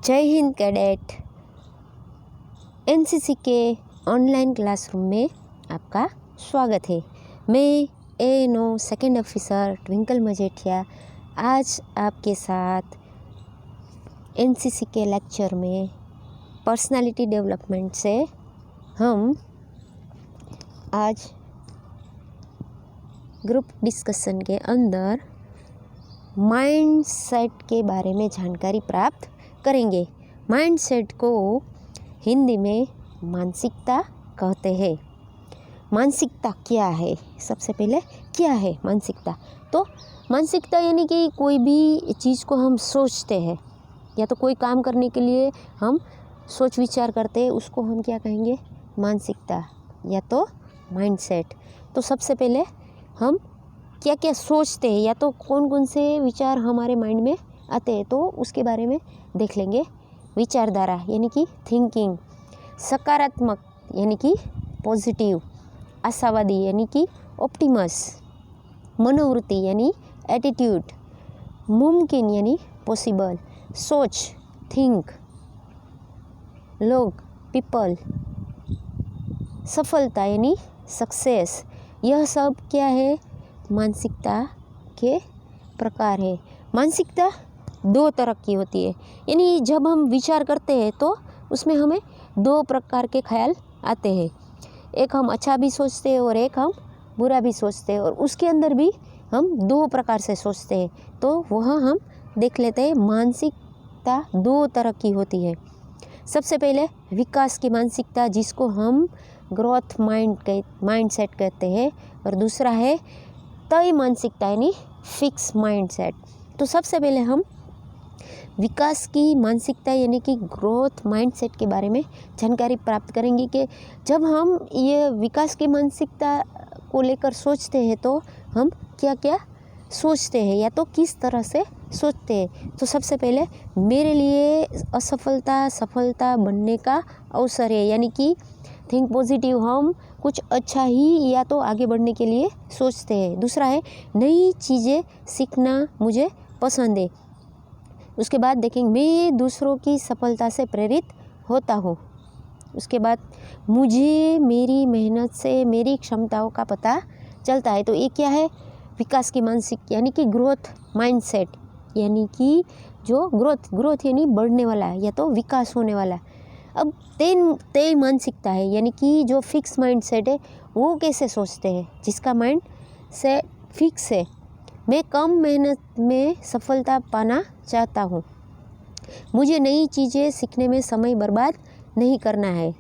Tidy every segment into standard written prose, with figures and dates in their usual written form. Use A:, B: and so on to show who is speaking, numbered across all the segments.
A: जय Hind cadet. NCC के online classroom में आपका स्वागत है। मैं ANO second officer Twinkle Majethia आज आपके साथ एनसीसी के लेक्चर में पर्सनालिटी डेवलपमेंट से हम आज ग्रुप डिस्कशन के अंदर माइंड सेट के बारे में जानकारी प्राप्त करेंगे। माइंड सेट को हिंदी में मानसिकता कहते हैं। मानसिकता क्या है? सबसे पहले क्या है मानसिकता? तो मानसिकता यानी कि कोई भी चीज़ को हम सोचते हैं या तो कोई काम करने के लिए हम सोच विचार करते हैं, उसको हम क्या कहेंगे? मानसिकता या तो माइंड सेट। तो सबसे पहले हम क्या क्या सोचते हैं या तो कौन कौन से विचार हमारे माइंड में आते हैं, तो उसके बारे में देख लेंगे। विचारधारा यानी कि थिंकिंग, सकारात्मक यानी कि पॉजिटिव, आशावादी यानी कि ऑप्टिमस, मनोवृत्ति यानी एटीट्यूड, मुमकिन यानी पॉसिबल, सोच थिंक, लोग पीपल, सफलता यानी सक्सेस। यह सब क्या है? मानसिकता के प्रकार है। मानसिकता दो तरह की होती है, यानी जब हम विचार करते हैं तो उसमें हमें दो प्रकार के ख्याल आते हैं। एक हम अच्छा भी सोचते हैं और एक हम बुरा भी सोचते हैं, और उसके अंदर भी हम दो प्रकार से सोचते हैं। तो वह हम देख लेते हैं। मानसिकता दो तरह की होती है। सबसे पहले विकास की मानसिकता, जिसको हम ग्रोथ माइंड सेट कहते हैं, और दूसरा है तय मानसिकता यानी फिक्स माइंड सेट। तो सबसे पहले हम विकास की मानसिकता यानी कि ग्रोथ माइंडसेट के बारे में जानकारी प्राप्त करेंगे कि जब हम ये विकास की मानसिकता को लेकर सोचते हैं तो हम क्या क्या सोचते हैं या तो किस तरह से सोचते हैं। तो सबसे पहले मेरे लिए असफलता सफलता बनने का अवसर है, यानी कि थिंक पॉजिटिव, हम कुछ अच्छा ही या तो आगे बढ़ने के लिए सोचते हैं। दूसरा है नई चीज़ें सीखना मुझे पसंद है। उसके बाद देखेंगे मैं दूसरों की सफलता से प्रेरित होता हूँ। उसके बाद मुझे मेरी मेहनत से मेरी क्षमताओं का पता चलता है। तो ये क्या है? विकास की मानसिक यानी कि ग्रोथ माइंडसेट, यानी कि जो ग्रोथ यानी बढ़ने वाला है या तो विकास होने वाला है। अब तय मानसिकता है, यानी कि जो फिक्स माइंडसेट है, वो कैसे सोचते हैं? जिसका माइंड से फिक्स है, मैं कम मेहनत में सफलता पाना चाहता हूँ, मुझे नई चीज़ें सीखने में समय बर्बाद नहीं करना है,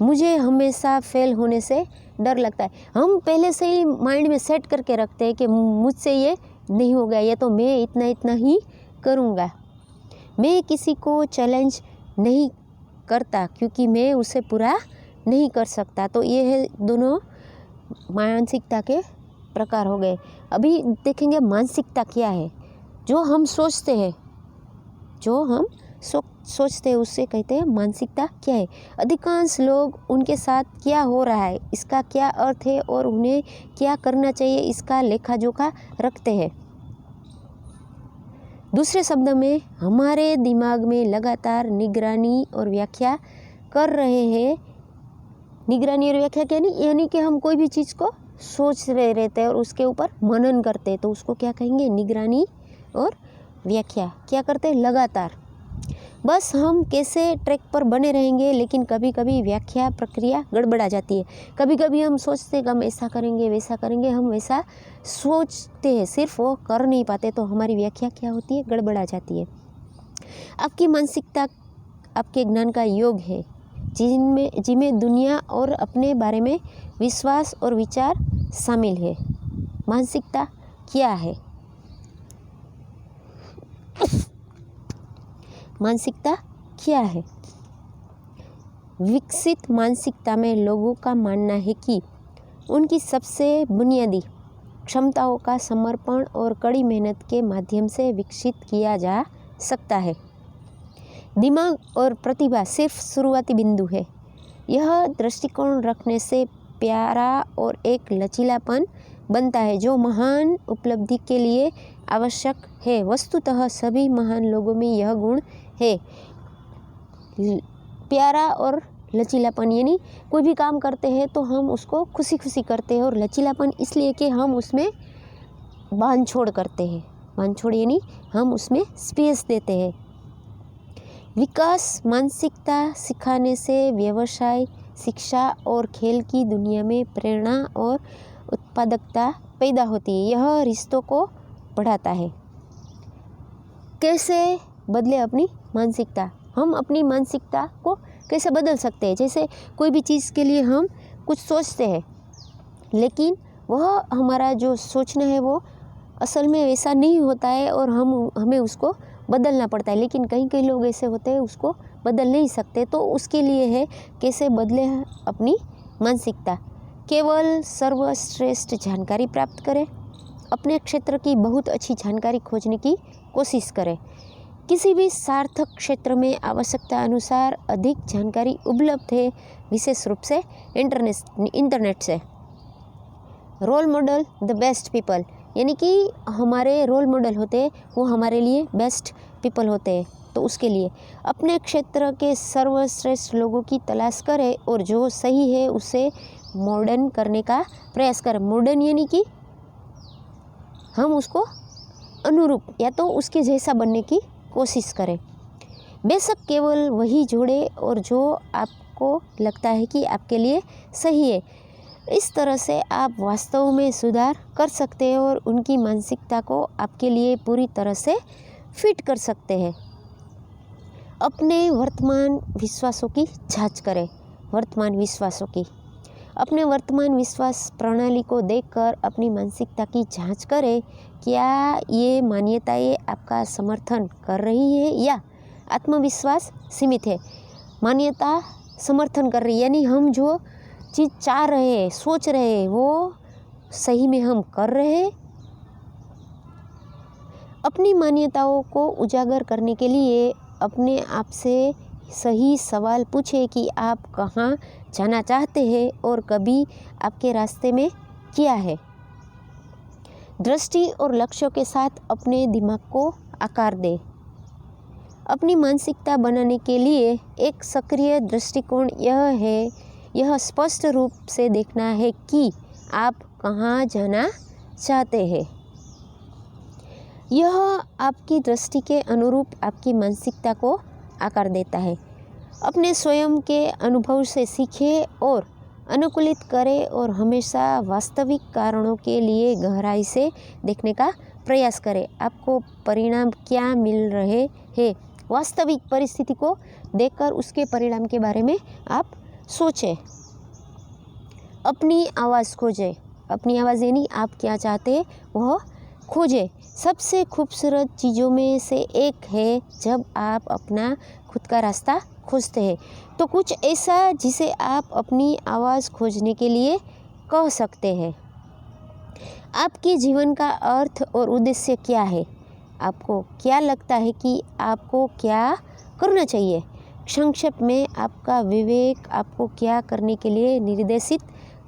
A: मुझे हमेशा फेल होने से डर लगता है। हम पहले से ही माइंड में सेट करके रखते हैं कि मुझसे ये नहीं होगा, या तो मैं इतना ही करूँगा। मैं किसी को चैलेंज नहीं करता क्योंकि मैं उसे पूरा नहीं कर सकता। तो ये है दोनों मानसिकता के प्रकार हो गए। अभी देखेंगे मानसिकता क्या है। जो हम सोचते हैं, सोचते हैं उससे कहते हैं मानसिकता क्या है। अधिकांश लोग उनके साथ क्या हो रहा है, इसका क्या अर्थ है और उन्हें क्या करना चाहिए, इसका लेखा जोखा रखते हैं। दूसरे शब्द में हमारे दिमाग में लगातार निगरानी और व्याख्या कर रहे हैं। निगरानी और व्याख्या क्या यानी कि हम कोई भी चीज़ को सोच रहे रहते हैं और उसके ऊपर मनन करते हैं, तो उसको क्या कहेंगे? निगरानी और व्याख्या। क्या करते हैं? लगातार। बस हम कैसे ट्रैक पर बने रहेंगे, लेकिन कभी कभी व्याख्या प्रक्रिया गड़बड़ा जाती है। कभी कभी हम सोचते हैं कि हम ऐसा करेंगे वैसा करेंगे, हम वैसा सोचते हैं, सिर्फ वो कर नहीं पाते, तो हमारी व्याख्या क्या होती है? गड़बड़ा जाती है। आपकी मानसिकता आपके ज्ञान का योग है, जिनमें दुनिया और अपने बारे में विश्वास और विचार शामिल है। मानसिकता क्या है? मानसिकता क्या है? विकसित मानसिकता में लोगों का मानना है कि उनकी सबसे बुनियादी क्षमताओं का समर्पण और कड़ी मेहनत के माध्यम से विकसित किया जा सकता है। दिमाग और प्रतिभा सिर्फ शुरुआती बिंदु है। यह दृष्टिकोण रखने से प्यारा और एक लचीलापन बनता है जो महान उपलब्धि के लिए आवश्यक है। वस्तुतः सभी महान लोगों में यह गुण है। प्यारा और लचीलापन, यानी कोई भी काम करते हैं तो हम उसको खुशी खुशी करते हैं, और लचीलापन इसलिए कि हम उसमें बांध छोड़ करते हैं, बांध छोड़ यानी हम उसमें स्पेस देते हैं। विकास मानसिकता सिखाने से व्यवसाय, शिक्षा और खेल की दुनिया में प्रेरणा और उत्पादकता पैदा होती है। यह रिश्तों को बढ़ाता है। कैसे बदले अपनी मानसिकता? हम अपनी मानसिकता को कैसे बदल सकते हैं? जैसे कोई भी चीज़ के लिए हम कुछ सोचते हैं, लेकिन वह हमारा जो सोचना है वो असल में वैसा नहीं होता है, और हमें उसको बदलना पड़ता है। लेकिन कई लोग ऐसे होते हैं उसको बदल नहीं सकते। तो उसके लिए है कैसे बदले अपनी मानसिकता। केवल सर्वश्रेष्ठ जानकारी प्राप्त करें, अपने क्षेत्र की बहुत अच्छी जानकारी खोजने की कोशिश करें। किसी भी सार्थक क्षेत्र में आवश्यकता अनुसार अधिक जानकारी उपलब्ध है, विशेष रूप से इंटरनेट से। Role model the best people, यानी कि हमारे रोल मॉडल होते हैं वो हमारे लिए बेस्ट पीपल होते हैं। तो उसके लिए अपने क्षेत्र के सर्वश्रेष्ठ लोगों की तलाश करें और जो सही है उसे मॉडर्न करने का प्रयास करें। मॉडर्न यानी कि हम उसको अनुरूप या तो उसके जैसा बनने की कोशिश करें। बेशक केवल वही जोड़े और जो आपको लगता है कि आपके लिए सही है। इस तरह से आप वास्तव में सुधार कर सकते हैं और उनकी मानसिकता को आपके लिए पूरी तरह से फिट कर सकते हैं। अपने वर्तमान विश्वासों की जांच करें। वर्तमान विश्वासों की, अपने वर्तमान विश्वास प्रणाली को देखकर अपनी मानसिकता की जांच करें। क्या ये मान्यताएं आपका समर्थन कर रही है या आत्मविश्वास सीमित है? मान्यता समर्थन कर रही है, यानी हम जो चीज़ चाह रहे हैं, सोच रहे हैं, वो सही में हम कर रहे हैं। अपनी मान्यताओं को उजागर करने के लिए अपने आप से सही सवाल पूछें कि आप कहाँ जाना चाहते हैं और कभी आपके रास्ते में क्या है। दृष्टि और लक्ष्यों के साथ अपने दिमाग को आकार दें। अपनी मानसिकता बनाने के लिए एक सक्रिय दृष्टिकोण यह स्पष्ट रूप से देखना है कि आप कहाँ जाना चाहते हैं। यह आपकी दृष्टि के अनुरूप आपकी मानसिकता को आकार देता है। अपने स्वयं के अनुभव से सीखें और अनुकूलित करें और हमेशा वास्तविक कारणों के लिए गहराई से देखने का प्रयास करें। आपको परिणाम क्या मिल रहे हैं, वास्तविक परिस्थिति को देखकर उसके परिणाम के बारे में आप सोचें। अपनी आवाज़ खोजें। अपनी आवाज़ यानी आप क्या चाहते हैं वह खोजें। सबसे खूबसूरत चीज़ों में से एक है जब आप अपना खुद का रास्ता खोजते हैं। तो कुछ ऐसा जिसे आप अपनी आवाज़ खोजने के लिए कह सकते हैं। आपके जीवन का अर्थ और उद्देश्य क्या है? आपको क्या लगता है कि आपको क्या करना चाहिए? संक्षेप में आपका विवेक आपको क्या करने के लिए निर्देशित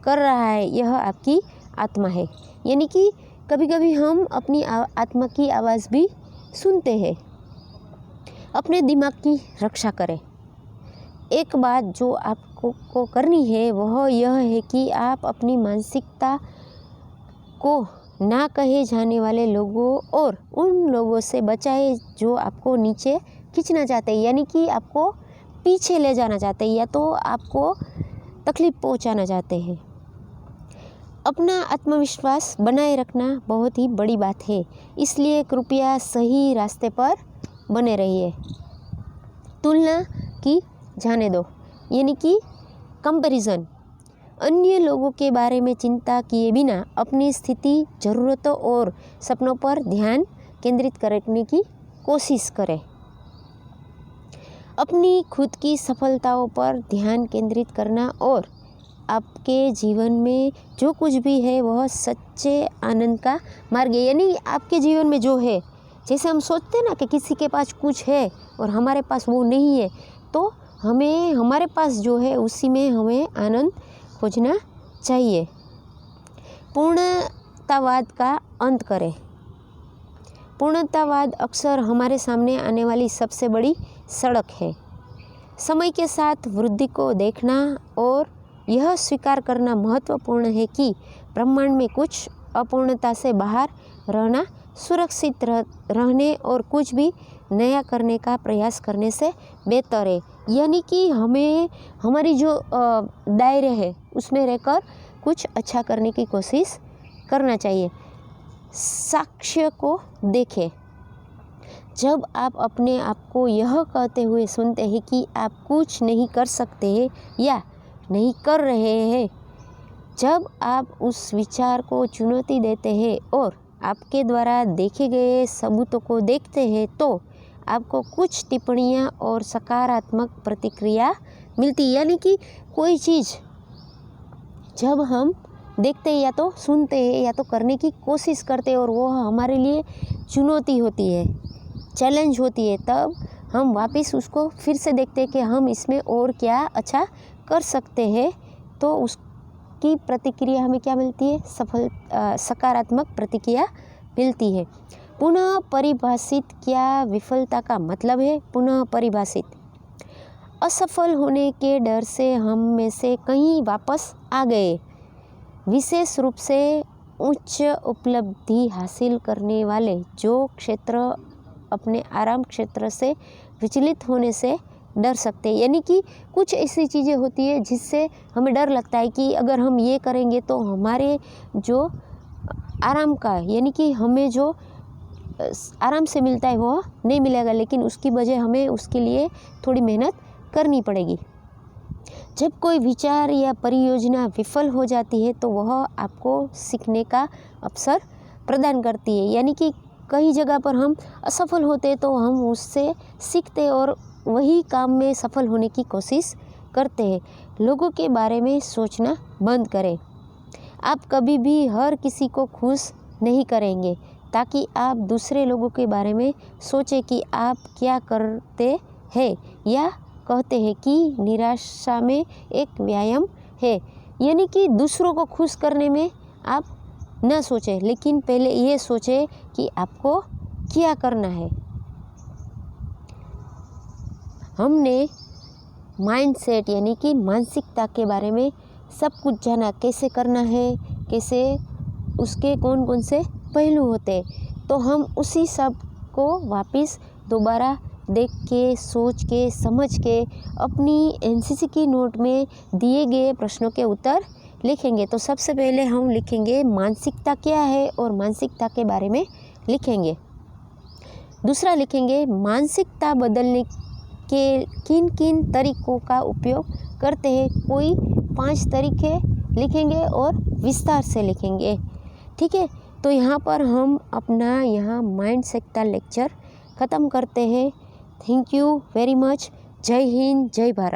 A: कर रहा है, यह आपकी आत्मा है। यानी कि कभी कभी हम अपनी आत्मा की आवाज़ भी सुनते हैं। अपने दिमाग की रक्षा करें। एक बात जो आपको करनी है वह यह है कि आप अपनी मानसिकता को ना कहे जाने वाले लोगों और उन लोगों से बचाए जो आपको नीचे खींचना चाहते हैं, यानी कि आपको पीछे ले जाना चाहते हैं या तो आपको तकलीफ पहुंचाना चाहते हैं। अपना आत्मविश्वास बनाए रखना बहुत ही बड़ी बात है, इसलिए कृपया सही रास्ते पर बने रहिए। तुलना की जाने दो, यानी कि कंपैरिजन। अन्य लोगों के बारे में चिंता किए बिना अपनी स्थिति, ज़रूरतों और सपनों पर ध्यान केंद्रित करने की कोशिश करें। अपनी खुद की सफलताओं पर ध्यान केंद्रित करना और आपके जीवन में जो कुछ भी है वह सच्चे आनंद का मार्ग है। यानी आपके जीवन में जो है, जैसे हम सोचते हैं ना कि किसी के पास कुछ है और हमारे पास वो नहीं है, तो हमें हमारे पास जो है उसी में हमें आनंद खोजना चाहिए। पूर्णतावाद का अंत करें। पूर्णतावाद अक्सर हमारे सामने आने वाली सबसे बड़ी सड़क है। समय के साथ वृद्धि को देखना और यह स्वीकार करना महत्वपूर्ण है कि ब्रह्मांड में कुछ अपूर्णता से बाहर रहना सुरक्षित रहने और कुछ भी नया करने का प्रयास करने से बेहतर है। यानी कि हमें हमारी जो दायरे है उसमें रहकर कुछ अच्छा करने की कोशिश करना चाहिए। साक्ष्य को देखें। जब आप अपने आप को यह कहते हुए सुनते हैं कि आप कुछ नहीं कर सकते हैं या नहीं कर रहे हैं, जब आप उस विचार को चुनौती देते हैं और आपके द्वारा देखे गए सबूतों को देखते हैं तो आपको कुछ टिप्पणियां और सकारात्मक प्रतिक्रिया मिलती है। यानी कि कोई चीज़ जब हम देखते हैं या तो सुनते हैं या तो करने की कोशिश करते हैं और वो हमारे लिए चुनौती होती है, चैलेंज होती है, तब हम वापस उसको फिर से देखते हैं कि हम इसमें और क्या अच्छा कर सकते हैं, तो उसकी प्रतिक्रिया हमें क्या मिलती है? सकारात्मक प्रतिक्रिया मिलती है। पुनः परिभाषित, क्या विफलता का मतलब है? पुनः परिभाषित, असफल होने के डर से हम में से कहीं वापस आ गए, विशेष रूप से उच्च उपलब्धि हासिल करने वाले जो क्षेत्र अपने आराम क्षेत्र से विचलित होने से डर सकते हैं। यानी कि कुछ ऐसी चीज़ें होती है जिससे हमें डर लगता है कि अगर हम ये करेंगे तो हमारे जो आराम का, यानी कि हमें जो आराम से मिलता है वो नहीं मिलेगा, लेकिन उसकी वजह हमें उसके लिए थोड़ी मेहनत करनी पड़ेगी। जब कोई विचार या परियोजना विफल हो जाती है तो वह आपको सीखने का अवसर प्रदान करती है। यानी कि कई जगह पर हम असफल होते तो हम उससे सीखते और वही काम में सफल होने की कोशिश करते हैं। लोगों के बारे में सोचना बंद करें। आप कभी भी हर किसी को खुश नहीं करेंगे, ताकि आप दूसरे लोगों के बारे में सोचें कि आप क्या करते हैं या कहते हैं कि निराशा में एक व्यायाम है। यानी कि दूसरों को खुश करने में आप न सोचें, लेकिन पहले ये सोचें कि आपको क्या करना है। हमने माइंडसेट यानी कि मानसिकता के बारे में सब कुछ जाना, कैसे करना है, कैसे उसके कौन कौन से पहलू होते हैं। तो हम उसी सब को वापस दोबारा देख के, सोच के, समझ के अपनी एनसीसी की नोट में दिए गए प्रश्नों के उत्तर लिखेंगे। तो सबसे पहले हम लिखेंगे मानसिकता क्या है और मानसिकता के बारे में लिखेंगे। दूसरा लिखेंगे मानसिकता बदलने के किन किन तरीकों का उपयोग करते हैं। कोई 5 तरीके लिखेंगे और विस्तार से लिखेंगे। ठीक है, तो यहाँ पर हम अपना यहाँ माइंडसेट का लेक्चर ख़त्म करते हैं। Thank you very much. जय हिंद, जय भारत।